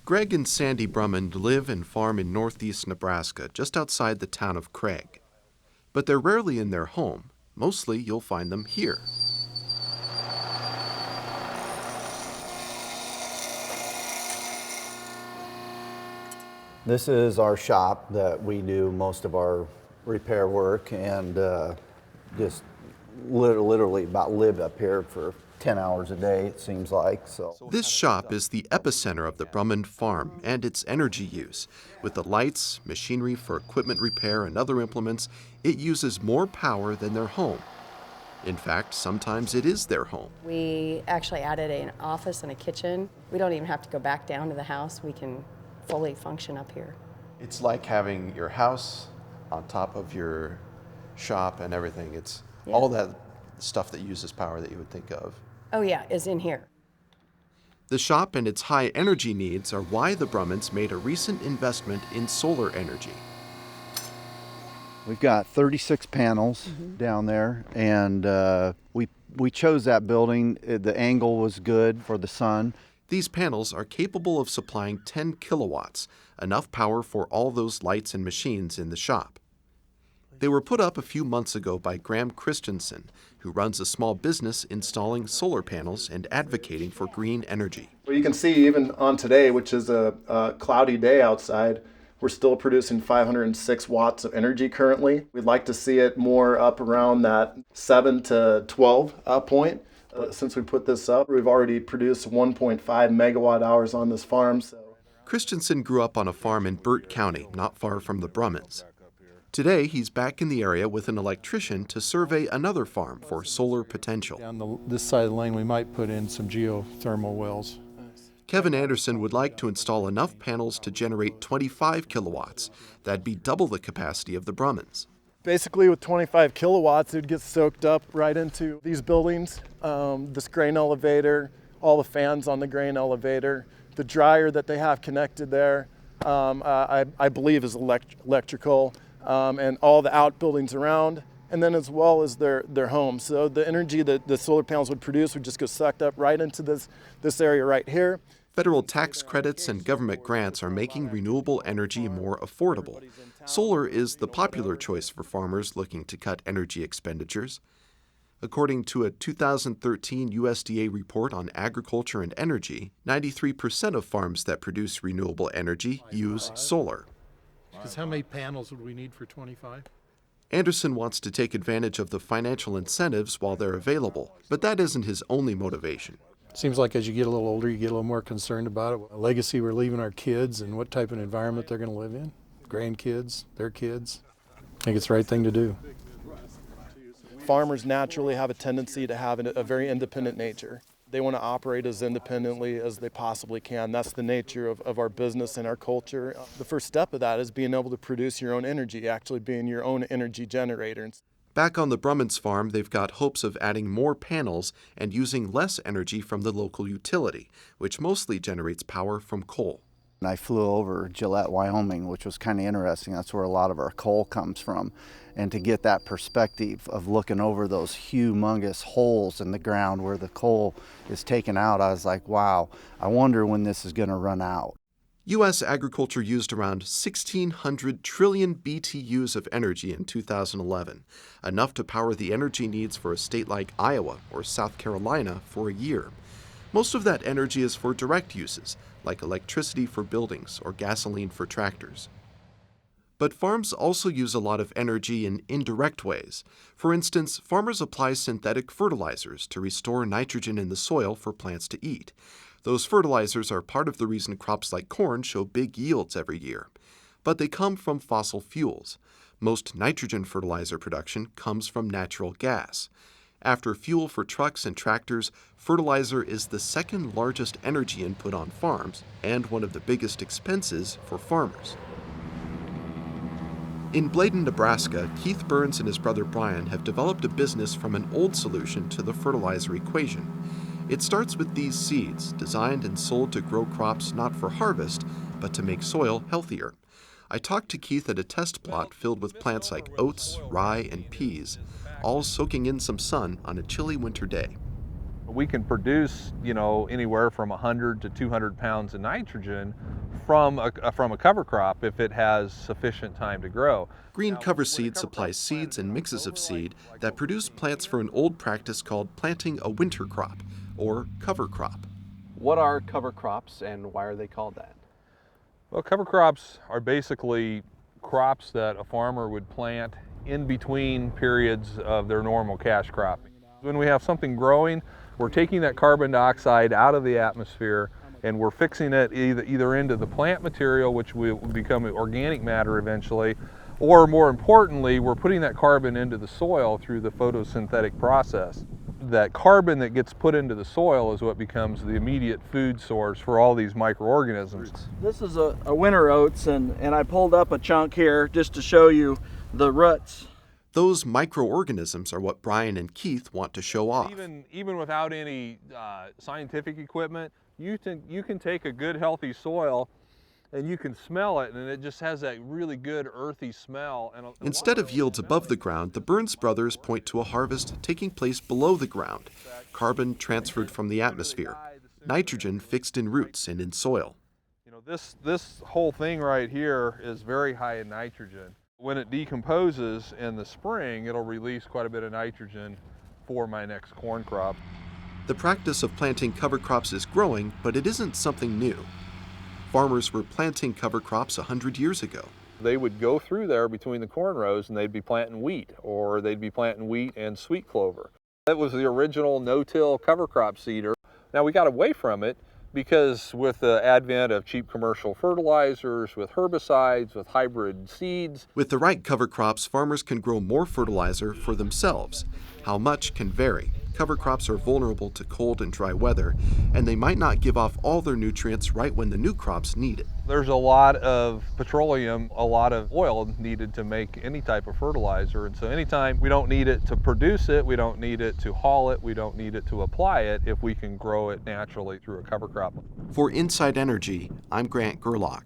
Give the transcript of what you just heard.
Greg and Sandy Drummond live and farm in northeast Nebraska, just outside the town of Craig. But they're rarely in their home. Mostly you'll find them here. This is our shop that we do most of our repair work, and just literally about live up here for 10 hours a day, it seems like. This shop is the epicenter of the Drummond farm and its energy use. With the lights, machinery for equipment repair, and other implements, it uses more power than their home. In fact, sometimes it is their home. We actually added an office and a kitchen. We don't even have to go back down to the house. We can fully function up here. It's like having your house on top of your shop and everything. It's all that stuff that uses power that you would think of. Oh yeah, is in here. The shop and its high energy needs are why the Brummonds made a recent investment in solar energy. We've got 36 panels down there, and we chose that building. The angle was good for the sun. These panels are capable of supplying 10 kilowatts, enough power for all those lights and machines in the shop. They were put up a few months ago by Graham Christensen, who runs a small business installing solar panels and advocating for green energy. Well, you can see even on today, which is a cloudy day outside, we're still producing 506 watts of energy currently. We'd like to see it more up around that 7 to 12 point. Since we put this up, we've already produced 1.5 megawatt hours on this farm. Christensen grew up on a farm in Burt County, not far from the Brummonds. Today, he's back in the area with an electrician to survey another farm for solar potential. On this side of the lane, we might put in some geothermal wells. Kevin Anderson would like to install enough panels to generate 25 kilowatts. That'd be double the capacity of the Brummonds. Basically, with 25 kilowatts, it would get soaked up right into these buildings, this grain elevator, all the fans on the grain elevator, the dryer that they have connected there, I believe is electrical, and all the outbuildings around, and then as well as their home. So the energy that the solar panels would produce would just go sucked up right into this area right here. Federal tax credits and government grants are making renewable energy more affordable. Solar is the popular choice for farmers looking to cut energy expenditures. According to a 2013 USDA report on agriculture and energy, 93% of farms that produce renewable energy use solar. Because how many panels would we need for 25? Anderson wants to take advantage of the financial incentives while they're available, but that isn't his only motivation. Seems like as you get a little older, you get a little more concerned about it. A legacy we're leaving our kids and what type of environment they're going to live in. Grandkids, their kids. I think it's the right thing to do. Farmers naturally have a tendency to have a very independent nature. They want to operate as independently as they possibly can. That's the nature of our business and our culture. The first step of that is being able to produce your own energy, actually being your own energy generator. Back on the Brummonds farm, they've got hopes of adding more panels and using less energy from the local utility, which mostly generates power from coal. And I flew over Gillette, Wyoming, which was kind of interesting. That's where a lot of our coal comes from. And to get that perspective of looking over those humongous holes in the ground where the coal is taken out, I was like, wow, I wonder when this is going to run out. U.S. agriculture used around 1,600 trillion BTUs of energy in 2011, enough to power the energy needs for a state like Iowa or South Carolina for a year. Most of that energy is for direct uses, like electricity for buildings or gasoline for tractors. But farms also use a lot of energy in indirect ways. For instance, farmers apply synthetic fertilizers to restore nitrogen in the soil for plants to eat. Those fertilizers are part of the reason crops like corn show big yields every year. But they come from fossil fuels. Most nitrogen fertilizer production comes from natural gas. After fuel for trucks and tractors, fertilizer is the second largest energy input on farms and one of the biggest expenses for farmers. In Bladen, Nebraska, Keith Burns and his brother Brian have developed a business from an old solution to the fertilizer equation. It starts with these seeds, designed and sold to grow crops not for harvest, but to make soil healthier. I talked to Keith at a test plot filled with plants like oats, rye, and peas, all soaking in some sun on a chilly winter day. We can produce, anywhere from 100 to 200 pounds of nitrogen from a cover crop if it has sufficient time to grow. Green cover seed supplies seeds and mixes of seed that produce plants for an old practice called planting a winter crop, or cover crop. What are cover crops and why are they called that? Well, cover crops are basically crops that a farmer would plant in between periods of their normal cash cropping. When we have something growing, we're taking that carbon dioxide out of the atmosphere and we're fixing it either into the plant material, which will become organic matter eventually, or more importantly, we're putting that carbon into the soil through the photosynthetic process. That carbon that gets put into the soil is what becomes the immediate food source for all these microorganisms. This is a winter oats, and I pulled up a chunk here just to show you the roots. Those microorganisms are what Brian and Keith want to show off. Even without any scientific equipment, you can take a good healthy soil and you can smell it, and it just has that really good earthy smell. Instead of yields above the ground, the Burns brothers point to a harvest taking place below the ground, carbon transferred from the atmosphere, nitrogen fixed in roots and in soil. You know, this whole thing right here is very high in nitrogen. When it decomposes in the spring, it'll release quite a bit of nitrogen for my next corn crop. The practice of planting cover crops is growing, but it isn't something new. Farmers were planting cover crops 100 years ago. They would go through there between the corn rows and they'd be planting wheat, or they'd be planting wheat and sweet clover. That was the original no-till cover crop seeder. Now we got away from it because with the advent of cheap commercial fertilizers, with herbicides, with hybrid seeds. With the right cover crops, farmers can grow more fertilizer for themselves. How much can vary. Cover crops are vulnerable to cold and dry weather, and they might not give off all their nutrients right when the new crops need it. There's a lot of petroleum, a lot of oil needed to make any type of fertilizer, and so anytime we don't need it to produce it, we don't need it to haul it, we don't need it to apply it if we can grow it naturally through a cover crop. For Inside Energy, I'm Grant Gerlock.